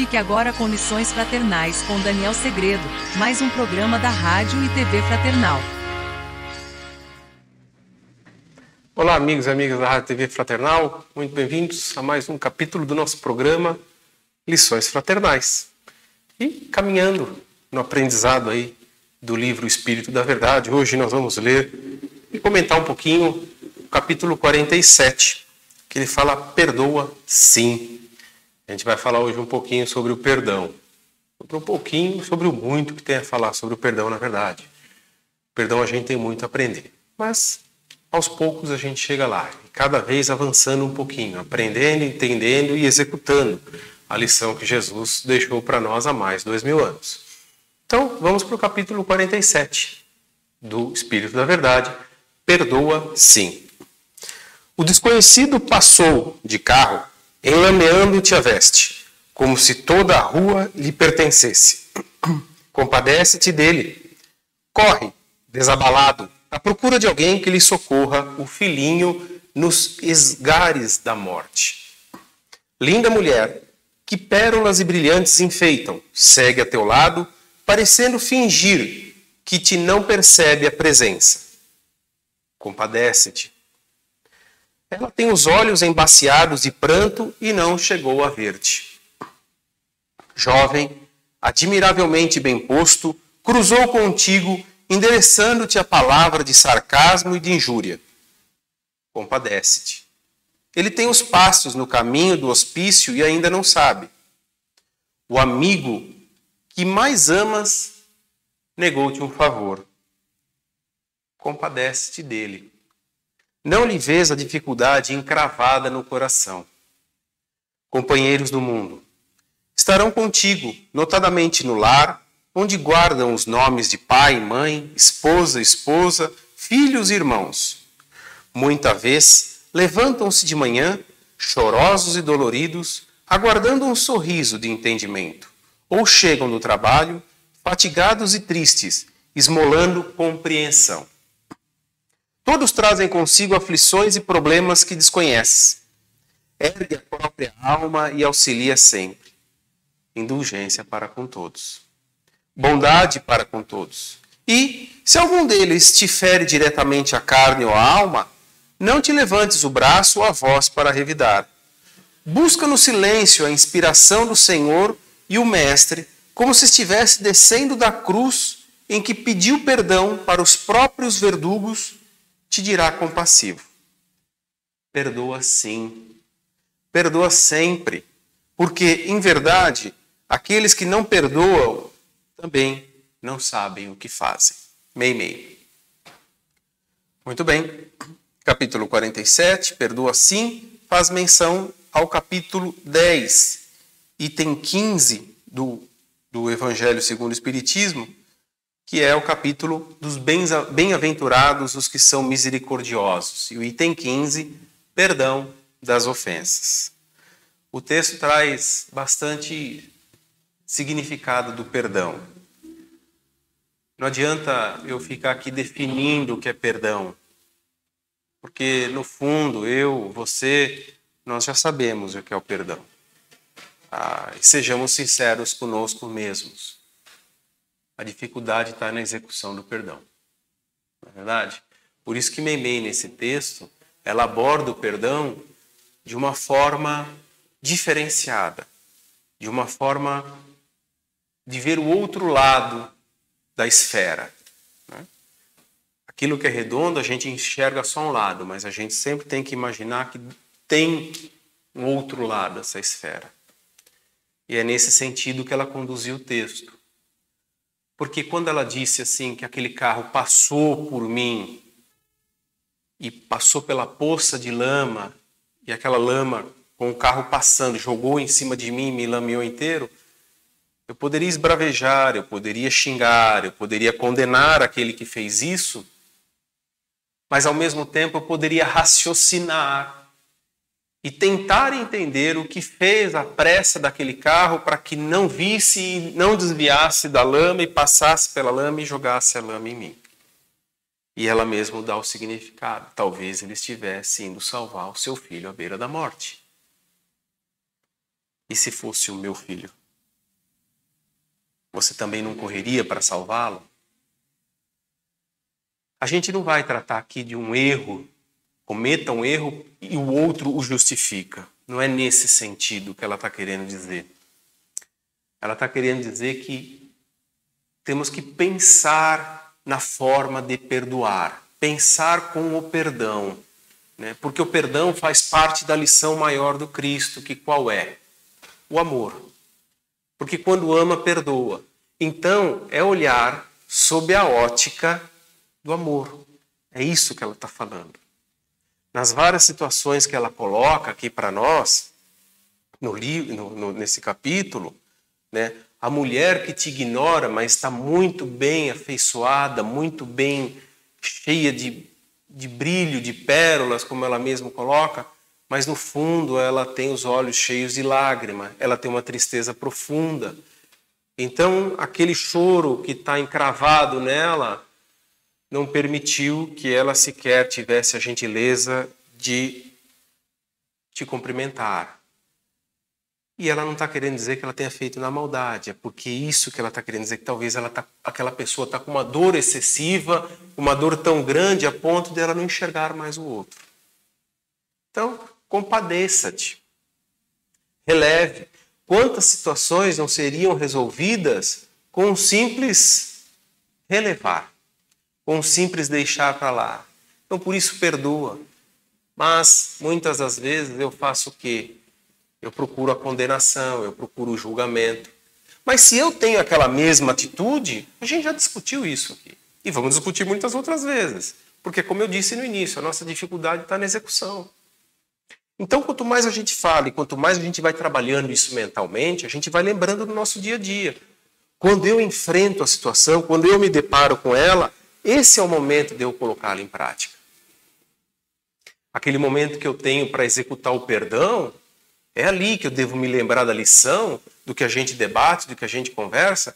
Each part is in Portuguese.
Fique agora com Lições Fraternais com Daniel Segredo, mais um programa da Rádio e TV Fraternal. Olá, amigos e amigas da Rádio e TV Fraternal, muito bem-vindos a mais um capítulo do nosso programa Lições Fraternais. E caminhando no aprendizado aí do livro Espírito da Verdade, hoje nós vamos ler e comentar um pouquinho o capítulo 47, que ele fala perdoa sim. A gente vai falar hoje um pouquinho sobre o perdão. Sobre o muito que tem a falar sobre o perdão, na verdade. Perdão a gente tem muito a aprender. Mas, aos poucos, a gente chega lá. Cada vez avançando um pouquinho. Aprendendo, entendendo e executando a lição que Jesus deixou para nós há mais de 2000 anos. Então, vamos para o capítulo 47 do Espírito da Verdade. Perdoa sim. O desconhecido passou de carro enlameando-te a veste, como se toda a rua lhe pertencesse. Compadece-te dele. Corre, desabalado, à procura de alguém que lhe socorra o filhinho nos esgares da morte. Linda mulher, que pérolas e brilhantes enfeitam, segue a teu lado, parecendo fingir que te não percebe a presença. Compadece-te. Ela tem os olhos embaciados de pranto e não chegou a ver-te. Jovem, admiravelmente bem posto, cruzou contigo, endereçando-te a palavra de sarcasmo e de injúria. Compadece-te. Ele tem os passos no caminho do hospício e ainda não sabe. O amigo que mais amas negou-te um favor. Compadece-te dele. Não lhe vês a dificuldade encravada no coração. Companheiros do mundo, estarão contigo, notadamente no lar, onde guardam os nomes de pai e mãe, esposa, filhos e irmãos. Muita vez levantam-se de manhã, chorosos e doloridos, aguardando um sorriso de entendimento, ou chegam do trabalho, fatigados e tristes, esmolando compreensão. Todos trazem consigo aflições e problemas que desconheces. Ergue a própria alma e auxilia sempre. Indulgência para com todos. Bondade para com todos. E, se algum deles te fere diretamente a carne ou a alma, não te levantes o braço ou a voz para revidar. Busca no silêncio a inspiração do Senhor e o Mestre, como se estivesse descendo da cruz em que pediu perdão para os próprios verdugos, te dirá compassivo. Perdoa sim. Perdoa sempre. Porque, em verdade, aqueles que não perdoam também não sabem o que fazem. Meimei. Muito bem. Capítulo 47, perdoa sim, faz menção ao capítulo 10, item 15 do Evangelho segundo o Espiritismo, que é o capítulo dos bem-aventurados os que são misericordiosos. E o item 15, perdão das ofensas. O texto traz bastante significado do perdão. Não adianta eu ficar aqui definindo o que é perdão, porque no fundo, eu, você, nós já sabemos o que é o perdão. E sejamos sinceros conosco mesmos. A dificuldade está na execução do perdão. Não é verdade? Por isso que Meimei, nesse texto, ela aborda o perdão de uma forma diferenciada, de uma forma de ver o outro lado da esfera. Né? Aquilo que é redondo, a gente enxerga só um lado, mas a gente sempre tem que imaginar que tem um outro lado dessa esfera. E é nesse sentido que ela conduziu o texto. Porque quando ela disse assim que aquele carro passou por mim e passou pela poça de lama, e aquela lama com o carro passando jogou em cima de mim e me lameou inteiro, eu poderia esbravejar, eu poderia xingar, eu poderia condenar aquele que fez isso, mas ao mesmo tempo eu poderia raciocinar e tentar entender o que fez a pressa daquele carro para que não visse e não desviasse da lama e passasse pela lama e jogasse a lama em mim. E ela mesmo dá o significado. Talvez ele estivesse indo salvar o seu filho à beira da morte. E se fosse o meu filho? você também não correria para salvá-lo? A gente não vai tratar aqui de um erro, cometa um erro e o outro o justifica. Não é nesse sentido que ela está querendo dizer. Ela está querendo dizer que temos que pensar na forma de perdoar, pensar com o perdão, né? Porque o perdão faz parte da lição maior do Cristo, que qual é? O amor. Porque quando ama, perdoa. Então, é olhar sob a ótica do amor. É isso que ela está falando. Nas várias situações que ela coloca aqui para nós, nesse capítulo, né, a mulher que te ignora, mas está muito bem afeiçoada, muito bem cheia de brilho, de pérolas, como ela mesma coloca, mas no fundo ela tem os olhos cheios de lágrima, ela tem uma tristeza profunda. Então, aquele choro que está encravado nela não permitiu que ela sequer tivesse a gentileza de te cumprimentar. E ela não está querendo dizer que ela tenha feito na maldade, é porque isso que ela está querendo dizer, que talvez aquela pessoa está com uma dor excessiva, uma dor tão grande a ponto de ela não enxergar mais o outro. Então, compadeça-te. Releve. Quantas situações não seriam resolvidas com um simples relevar, com um simples deixar para lá. Então, por isso, perdoa. Mas, muitas das vezes, eu faço o quê? Eu procuro a condenação, eu procuro o julgamento. Mas se eu tenho aquela mesma atitude, a gente já discutiu isso aqui. E vamos discutir muitas outras vezes. Porque, como eu disse no início, a nossa dificuldade está na execução. Então, quanto mais a gente fala e quanto mais a gente vai trabalhando isso mentalmente, a gente vai lembrando do nosso dia a dia. Quando eu enfrento a situação, quando eu me deparo com ela, esse é o momento de eu colocá-la em prática. Aquele momento que eu tenho para executar o perdão, é ali que eu devo me lembrar da lição, do que a gente debate, do que a gente conversa,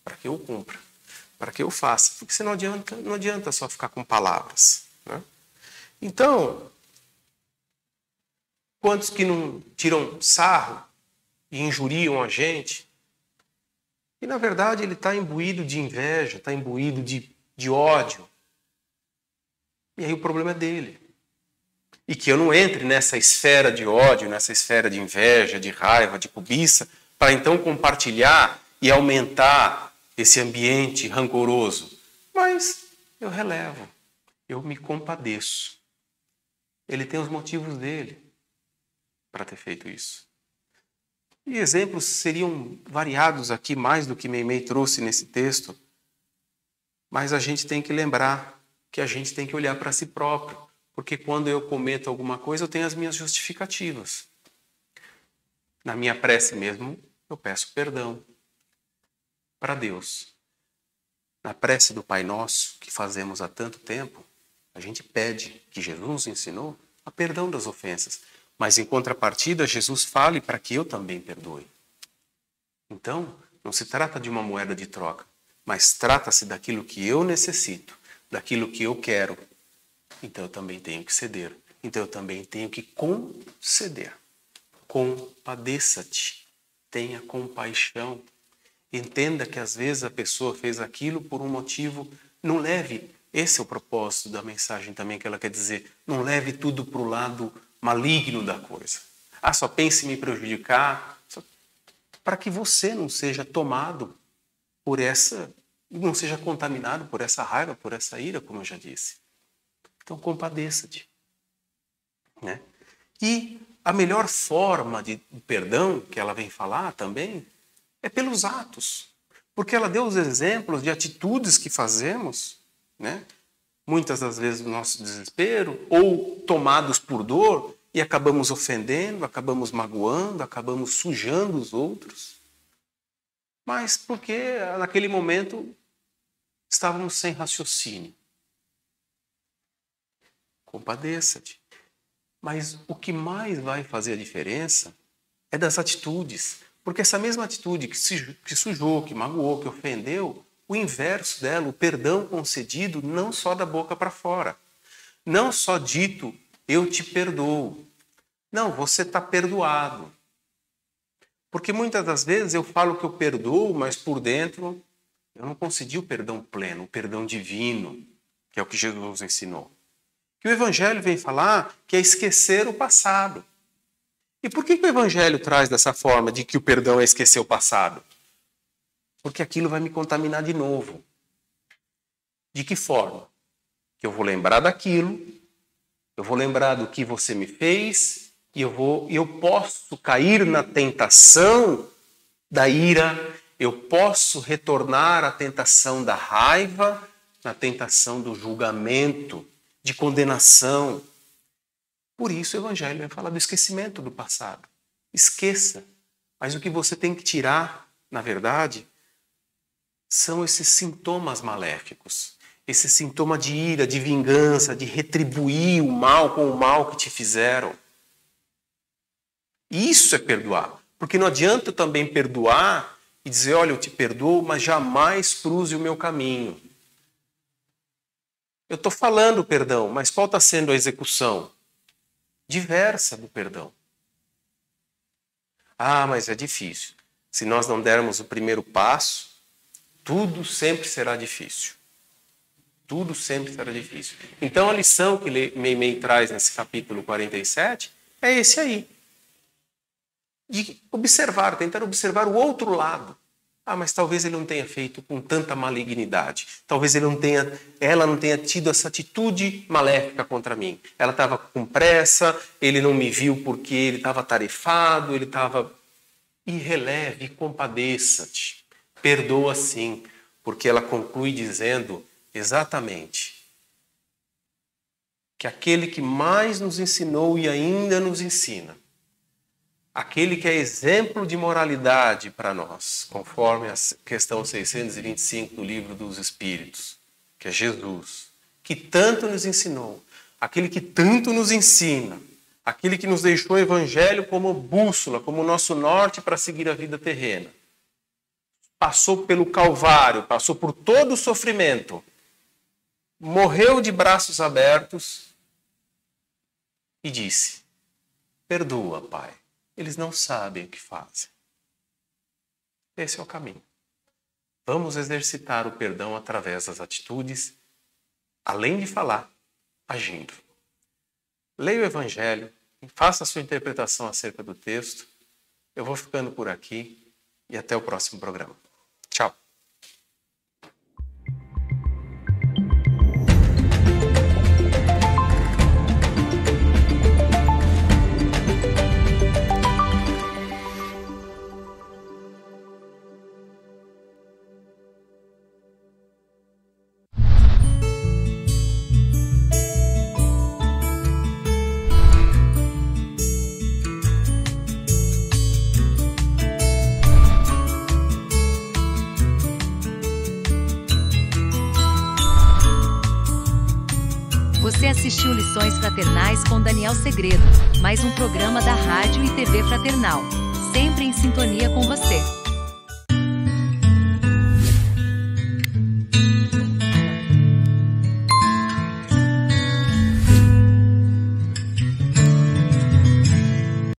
para que eu cumpra, para que eu faça. Porque senão não adianta só ficar com palavras, né? Então, quantos que não tiram sarro e injuriam a gente? E, na verdade, ele está imbuído de inveja, está imbuído de ódio. E aí o problema é dele. E que eu não entre nessa esfera de ódio, nessa esfera de inveja, de raiva, de cobiça, para então compartilhar e aumentar esse ambiente rancoroso. Mas eu relevo, eu me compadeço. Ele tem os motivos dele para ter feito isso. E exemplos seriam variados aqui, mais do que Meimei trouxe nesse texto, mas a gente tem que lembrar que a gente tem que olhar para si próprio. Porque quando eu cometo alguma coisa, eu tenho as minhas justificativas. Na minha prece mesmo, eu peço perdão para Deus. Na prece do Pai Nosso, que fazemos há tanto tempo, a gente pede, que Jesus nos ensinou, a perdão das ofensas. Mas em contrapartida, Jesus fale para que eu também perdoe. Então, não se trata de uma moeda de troca, mas trata-se daquilo que eu necessito, daquilo que eu quero. Então eu também tenho que ceder. Então eu também tenho que conceder. Compadeça-te. Tenha compaixão. Entenda que às vezes a pessoa fez aquilo por um motivo. Não leve, esse é o propósito da mensagem também que ela quer dizer. Não leve tudo para o lado maligno da coisa. Só pense em me prejudicar. Para que você não seja tomado por não seja contaminado por essa raiva, por essa ira, como eu já disse. Então, compadeça-te. Né? E a melhor forma de perdão que ela vem falar também é pelos atos. Porque ela deu os exemplos de atitudes que fazemos, né? Muitas das vezes no nosso desespero, ou tomados por dor, e acabamos ofendendo, acabamos magoando, acabamos sujando os outros. Mas porque naquele momento estávamos sem raciocínio. Compadeça-te. Mas o que mais vai fazer a diferença é das atitudes. Porque essa mesma atitude que sujou, que magoou, que ofendeu, o inverso dela, o perdão concedido, não só da boca para fora. Não só dito, eu te perdoo. Não, você está perdoado. Porque muitas das vezes eu falo que eu perdoo, mas por dentro eu não consegui o perdão pleno, o perdão divino, que é o que Jesus nos ensinou. Que o Evangelho vem falar que é esquecer o passado. E por que o Evangelho traz dessa forma de que o perdão é esquecer o passado? Porque aquilo vai me contaminar de novo. De que forma? Que eu vou lembrar daquilo, eu vou lembrar do que você me fez, e eu posso cair na tentação da ira, eu posso retornar à tentação da raiva, na tentação do julgamento, de condenação. Por isso o Evangelho vai falar do esquecimento do passado. Esqueça. Mas o que você tem que tirar, na verdade, são esses sintomas maléficos. Esse sintoma de ira, de vingança, de retribuir o mal com o mal que te fizeram. Isso é perdoar. Porque não adianta eu também perdoar e dizer, olha, eu te perdoo, mas jamais cruze o meu caminho. Eu estou falando perdão, mas qual está sendo a execução? Diversa do perdão. Ah, mas é difícil. Se nós não dermos o primeiro passo, tudo sempre será difícil. Tudo sempre será difícil. Então a lição que Meimei traz nesse capítulo 47 é esse aí. De observar, tentar observar o outro lado. Ah, mas talvez ele não tenha feito com tanta malignidade. Talvez ela não tenha tido essa atitude maléfica contra mim. Ela estava com pressa, ele não me viu porque ele estava atarefado, ele estava... E releve, compadeça-te. Perdoa sim, porque ela conclui dizendo exatamente que aquele que mais nos ensinou e ainda nos ensina, aquele que é exemplo de moralidade para nós, conforme a questão 625 do Livro dos Espíritos, que é Jesus, que tanto nos ensinou, aquele que tanto nos ensina, aquele que nos deixou o Evangelho como bússola, como nosso norte para seguir a vida terrena. Passou pelo Calvário, passou por todo o sofrimento, morreu de braços abertos e disse, perdoa, Pai. Eles não sabem o que fazem. Esse é o caminho. Vamos exercitar o perdão através das atitudes, além de falar, agindo. Leia o Evangelho, faça a sua interpretação acerca do texto. Eu vou ficando por aqui e até o próximo programa. Tchau. Você assistiu Lições Fraternais com Daniel Segredo, mais um programa da Rádio e TV Fraternal, sempre em sintonia com você.